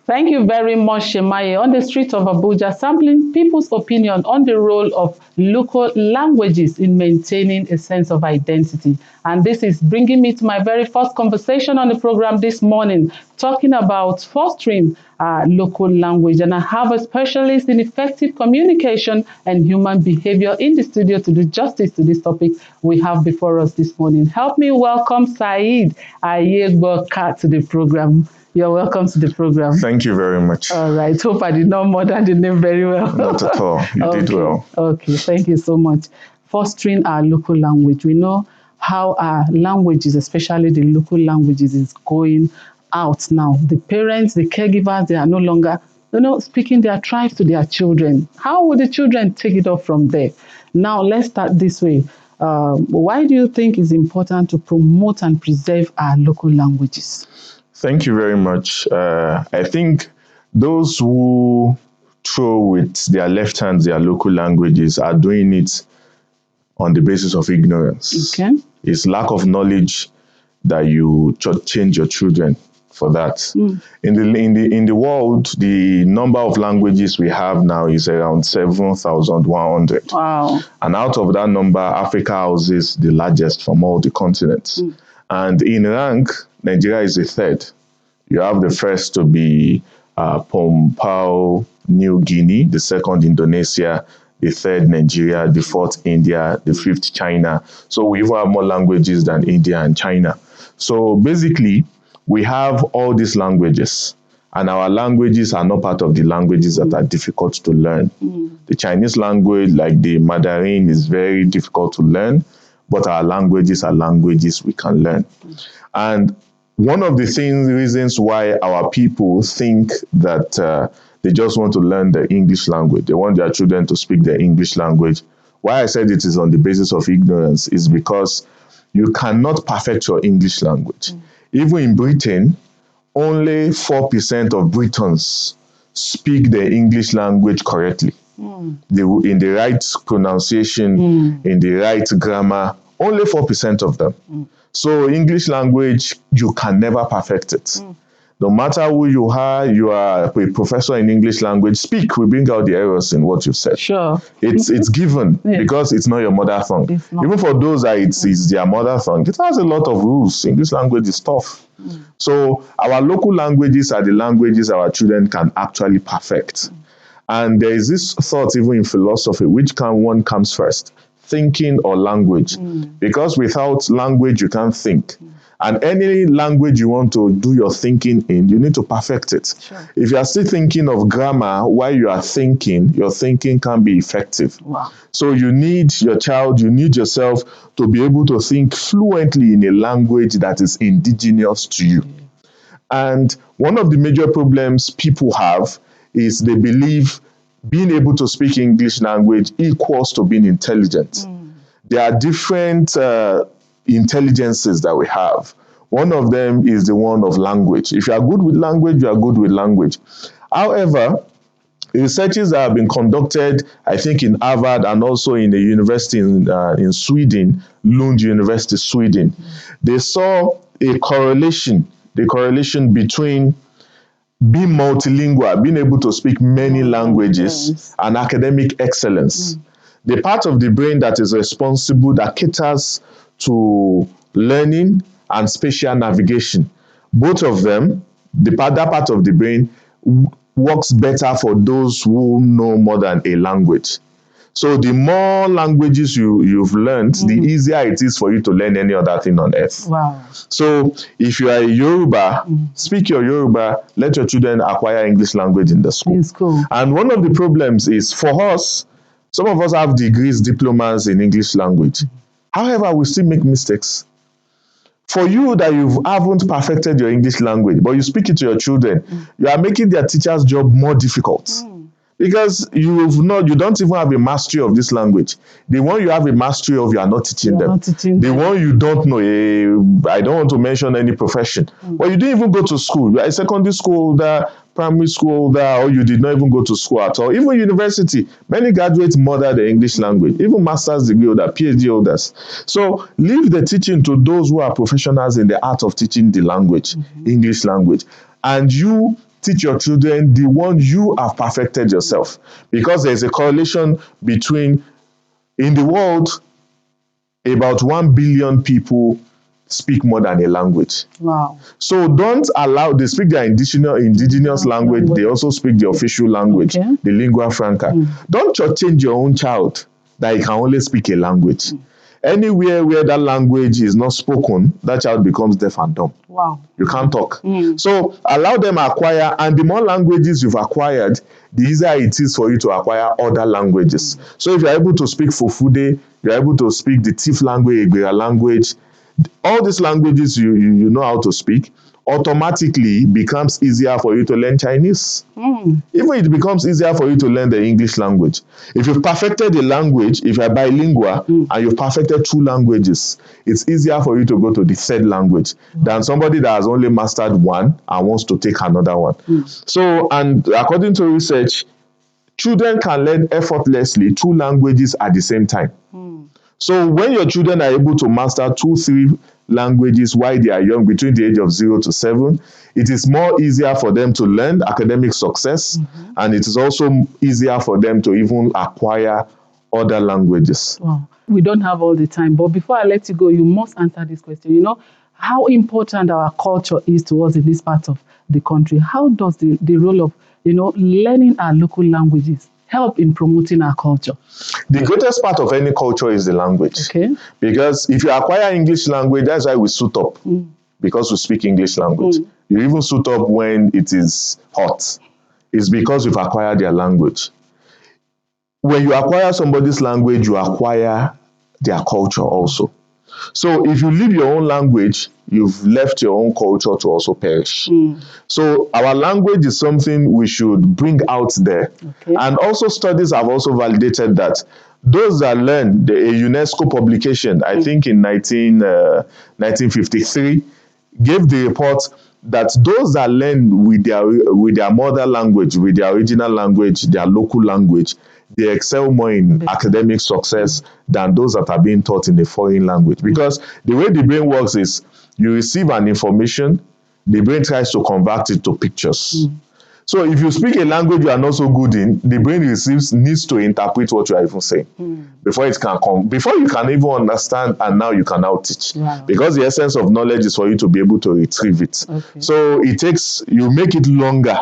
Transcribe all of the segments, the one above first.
Thank you very much, Shemaye. On the streets of Abuja, sampling people's opinion on the role of local languages in maintaining a sense of identity. And this is bringing me to my very first conversation on the program this morning, talking about fostering local language. And I have a specialist in effective communication and human behavior in the studio to do justice to this topic we have before us this morning. Help me welcome Saeed Ayegboka to the program. You're welcome to the program. Thank you very much. All right. Hope I did not murder the name very well. Not at all. You did well. Okay. Thank you so much. Fostering our local language. We know how our languages, especially the local languages, is going out now. The parents, the caregivers, they are no longer, speaking their tribes to their children. How would the children take it off from there? Now, let's start this way. Why do you think it's important to promote and preserve our local languages? Thank you very much. I think those who throw with their left hands their local languages are doing it on the basis of ignorance. Okay. It's lack of knowledge that you change your children for that. Mm. In the world, the number of languages we have now is around 7,100. Wow. And out of that number, Africa houses the largest from all the continents. Mm. And in rank, Nigeria is the third. You have the first to be Papua New Guinea, the second Indonesia, the third Nigeria, the fourth India, the fifth China. So we even have more languages than India and China. So basically, we have all these languages, and our languages are not part of the languages that are difficult to learn. Mm. The Chinese language, like the Mandarin, is very difficult to learn, but our languages are languages we can learn. Mm. And one of the reasons why our people think that they just want to learn the English language, they want their children to speak the English language, why I said it is on the basis of ignorance is because you cannot perfect your English language. Mm. Even in Britain, only 4% of Britons speak the English language correctly. Mm. In the right pronunciation, in the right grammar, only 4% of them. Mm. So English language, you can never perfect it. Mm. No matter who you are a professor in English language, speak, we bring out the errors in what you've said. Sure. It's given because it's not your mother tongue. Even for those that it's their mother tongue, it has a lot of rules. English language is tough. Mm. So our local languages are the languages our children can actually perfect. Mm. And there is this thought even in philosophy, which one comes first? Thinking or language? Mm. Because without language, you can't think. Mm. And any language you want to do your thinking in, you need to perfect it. Sure. If you are still thinking of grammar while you are thinking, your thinking can't be effective. Wow. So you need your child, you need yourself to be able to think fluently in a language that is indigenous to you. Mm. And one of the major problems people have is they believe being able to speak English language equals to being intelligent. Mm. There are different intelligences that we have. One of them is the one of language. If you are good with language, you are good with language. However, researches that have been conducted, I think in Harvard and also in a university in Sweden, Lund University, Sweden, they saw a correlation, the correlation between being multilingual, being able to speak many languages, and academic excellence. Mm. The part of the brain that is responsible, that caters to learning and spatial navigation, both of them, that part of the brain works better for those who know more than a language. So the more languages you've learned, the easier it is for you to learn any other thing on earth. Wow. So if you are a Yoruba, speak your Yoruba, let your children acquire English language in the school. In school. And one of the problems is for us, some of us have degrees, diplomas in English language. However, we still make mistakes. For you that you haven't perfected your English language, but you speak it to your children, you are making their teacher's job more difficult. Because you don't even have a mastery of this language. The one you have a mastery of, you are not teaching them. The one you don't know, I don't want to mention any profession, but you didn't even go to school. You are a secondary school holder, primary school holder, or you did not even go to school at all. Even university, many graduates murder the English language, even master's degree holder, PhD holders. So leave the teaching to those who are professionals in the art of teaching the language, English language. And you teach your children the one you have perfected yourself. Because there's a correlation between, in the world, about 1 billion people speak more than a language. Wow. So don't allow, they speak their indigenous language, they also speak the official language, the lingua franca. Don't change your own child that he can only speak a language. Anywhere where that language is not spoken, that child becomes deaf and dumb. Wow. You can't talk. So allow them acquire, and the more languages you've acquired, the easier it is for you to acquire other languages. So if you're able to speak Fufude, you're able to speak the Tif language, Igbira language, all these languages you know how to speak, automatically becomes easier for you to learn Chinese. Even it becomes easier for you to learn the English language. If you've perfected a language, if you're bilingual and you've perfected 2 languages, it's easier for you to go to the 3rd language than somebody that has only mastered 1 and wants to take another one. So, and according to research, children can learn effortlessly 2 languages at the same time. So when your children are able to master 2-3 languages while they are young, between the age of 0 to 7, it is more easier for them to learn academic success, and it is also easier for them to even acquire other languages. Wow. We don't have all the time, but before I let you go, you must answer this question. You know, how important our culture is to us in this part of the country. How does the role of, learning our local languages help in promoting our culture? The greatest part of any culture is the language. Okay. Because if you acquire English language, that's why we suit up. Because we speak English language. You even suit up when it is hot. It's because you've acquired their language. When you acquire somebody's language, you acquire their culture also. So if you leave your own language, you've left your own culture to also perish. So our language is something we should bring out there. And also studies have also validated that those that learn, a UNESCO publication, I think in 1953, gave the report that those that learn with their mother language, with their original language, their local language, they excel more in academic success than those that are being taught in a foreign language. Because the way the brain works is, you receive an information, the brain tries to convert it to pictures. So if you speak a language you are not so good in, the brain needs to interpret what you are even saying before it can come, before you can even understand, and now you can now teach. Because the essence of knowledge is for you to be able to retrieve it. So you make it longer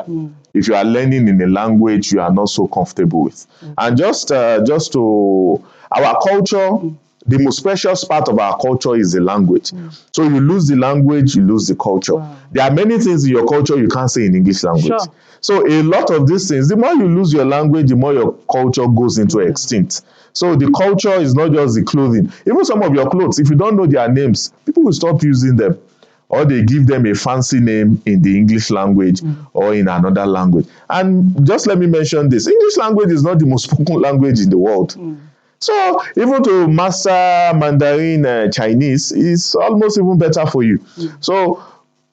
if you are learning in a language you are not so comfortable with. And just to our culture, the most precious part of our culture is the language. So you lose the language, you lose the culture. There are many things in your culture you can't say in English language. So a lot of these things, the more you lose your language, the more your culture goes into extinct. So the culture is not just the clothing. Even some of your clothes, if you don't know their names, people will stop using them. Or they give them a fancy name in the English language or in another language. And just let me mention this. English language is not the most spoken language in the world. So even to master Mandarin Chinese is almost even better for you. So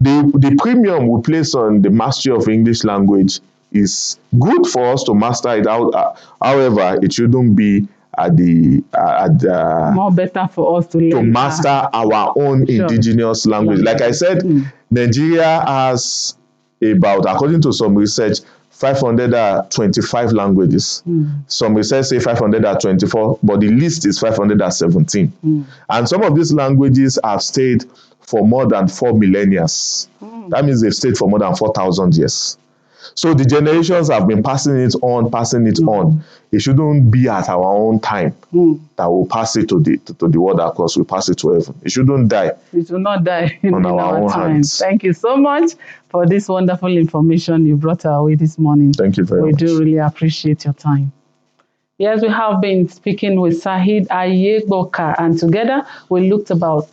the premium we place on the mastery of English language is good for us to master it out. However, it shouldn't be more better for us to master our own indigenous language. Like I said, Nigeria has about, according to some research, 525 languages. Some research say 524, but the list is 517. And some of these languages have stayed for more than 4 millennia. That means they've stayed for more than 4,000 years. So the generations have been passing it on. It shouldn't be at our own time that we'll pass it to the world across. We pass it to heaven. It shouldn't die. It will not die in our own time. hands. Thank you so much for this wonderful information you brought our way this morning. Thank you very much. We do really appreciate your time. Yes, we have been speaking with Saheed Ayegboka, and together we looked about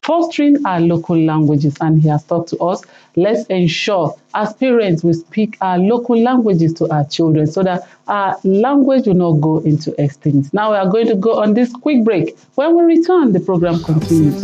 fostering our local languages, and he has talked to us. Let's ensure as parents we speak our local languages to our children so that our language will not go into extinct. Now we are going to go on this quick break. When we return, the program continues.